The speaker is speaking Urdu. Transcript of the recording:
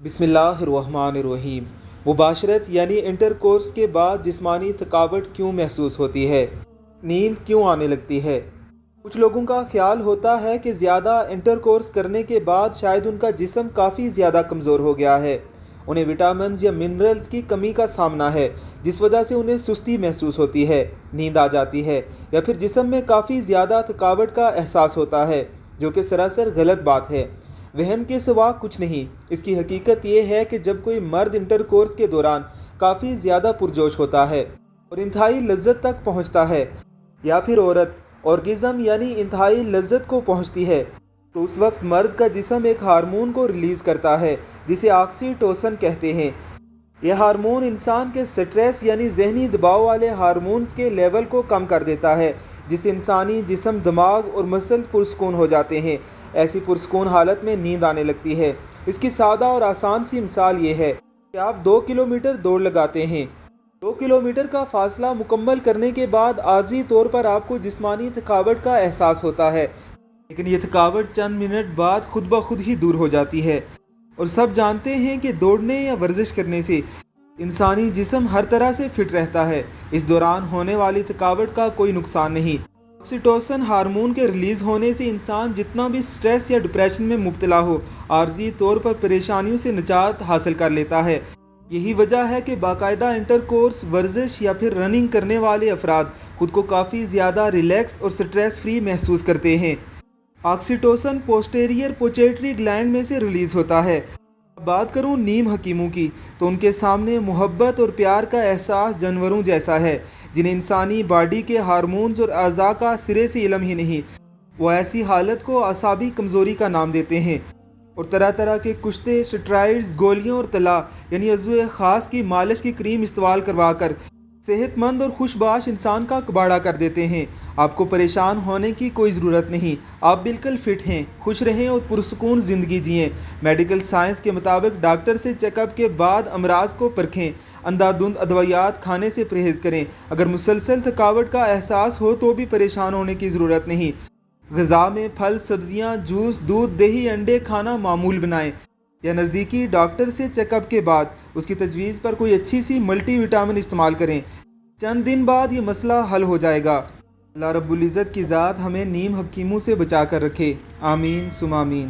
بسم اللہ الرحمن الرحیم۔ مباشرت یعنی انٹر کورس کے بعد جسمانی تھکاوٹ کیوں محسوس ہوتی ہے؟ نیند کیوں آنے لگتی ہے؟ کچھ لوگوں کا خیال ہوتا ہے کہ زیادہ انٹر کورس کرنے کے بعد شاید ان کا جسم کافی زیادہ کمزور ہو گیا ہے، انہیں وٹامنز یا منرلز کی کمی کا سامنا ہے، جس وجہ سے انہیں سستی محسوس ہوتی ہے، نیند آ جاتی ہے، یا پھر جسم میں کافی زیادہ تھکاوٹ کا احساس ہوتا ہے، جو کہ سراسر غلط بات ہے۔ وہم کے سوا کچھ نہیں۔ اس کی حقیقت یہ ہے کہ جب کوئی مرد انٹر کورس کے دوران کافی زیادہ پرجوش ہوتا ہے اور انتہائی لذت تک پہنچتا ہے، یا پھر عورت اورگزم یعنی انتہائی لذت کو پہنچتی ہے، تو اس وقت مرد کا جسم ایک ہارمون کو ریلیز کرتا ہے جسے آکسی ٹوسن کہتے ہیں۔ یہ ہارمون انسان کے سٹریس یعنی ذہنی دباؤ والے ہارمونز کے لیول کو کم کر دیتا ہے، جس سے انسانی جسم، دماغ اور مسل پرسکون ہو جاتے ہیں۔ ایسی پرسکون حالت میں نیند آنے لگتی ہے۔ اس کی سادہ اور آسان سی مثال یہ ہے کہ آپ 2 کلومیٹر دوڑ لگاتے ہیں۔ 2 کلومیٹر کا فاصلہ مکمل کرنے کے بعد عارضی طور پر آپ کو جسمانی تھکاوٹ کا احساس ہوتا ہے، لیکن یہ تھکاوٹ چند منٹ بعد خود بخود ہی دور ہو جاتی ہے۔ اور سب جانتے ہیں کہ دوڑنے یا ورزش کرنے سے انسانی جسم ہر طرح سے فٹ رہتا ہے۔ اس دوران ہونے والی تھکاوٹ کا کوئی نقصان نہیں۔ آکسیٹوسن ہارمون کے ریلیز ہونے سے انسان جتنا بھی سٹریس یا ڈپریشن میں مبتلا ہو، عارضی طور پر پریشانیوں سے نجات حاصل کر لیتا ہے۔ یہی وجہ ہے کہ باقاعدہ انٹر کورس، ورزش یا پھر رننگ کرنے والے افراد خود کو کافی زیادہ ریلیکس اور سٹریس فری محسوس کرتے ہیں۔ آکسیٹوسن پوسٹیریئر پیٹیوٹری گلینڈ میں سے ریلیز ہوتا ہے۔ اب بات کروں نیم حکیموں کی، تو ان کے سامنے محبت اور پیار کا احساس جانوروں جیسا ہے، جنہیں انسانی باڈی کے ہارمونز اور اعضاء کا سرے سے علم ہی نہیں۔ وہ ایسی حالت کو اعصابی کمزوری کا نام دیتے ہیں اور طرح طرح کے کشتے، سٹرائڈز، گولیوں اور طلا یعنی عضو خاص کی مالش کی کریم استعمال کروا کر صحت مند اور خوش باش انسان کا کباڑہ کر دیتے ہیں۔ آپ کو پریشان ہونے کی کوئی ضرورت نہیں، آپ بالکل فٹ ہیں۔ خوش رہیں اور پرسکون زندگی جئیں۔ میڈیکل سائنس کے مطابق ڈاکٹر سے چیک اپ کے بعد امراض کو پرکھیں، اندھا دھند ادویات کھانے سے پرہیز کریں۔ اگر مسلسل تھکاوٹ کا احساس ہو تو بھی پریشان ہونے کی ضرورت نہیں۔ غذا میں پھل، سبزیاں، جوس، دودھ، دہی، انڈے کھانا معمول بنائیں، یا نزدیکی ڈاکٹر سے چیک اپ کے بعد اس کی تجویز پر کوئی اچھی سی ملٹی وٹامن استعمال کریں۔ چند دن بعد یہ مسئلہ حل ہو جائے گا۔ اللہ رب العزت کی ذات ہمیں نیم حکیموں سے بچا کر رکھے۔ آمین ثم آمین۔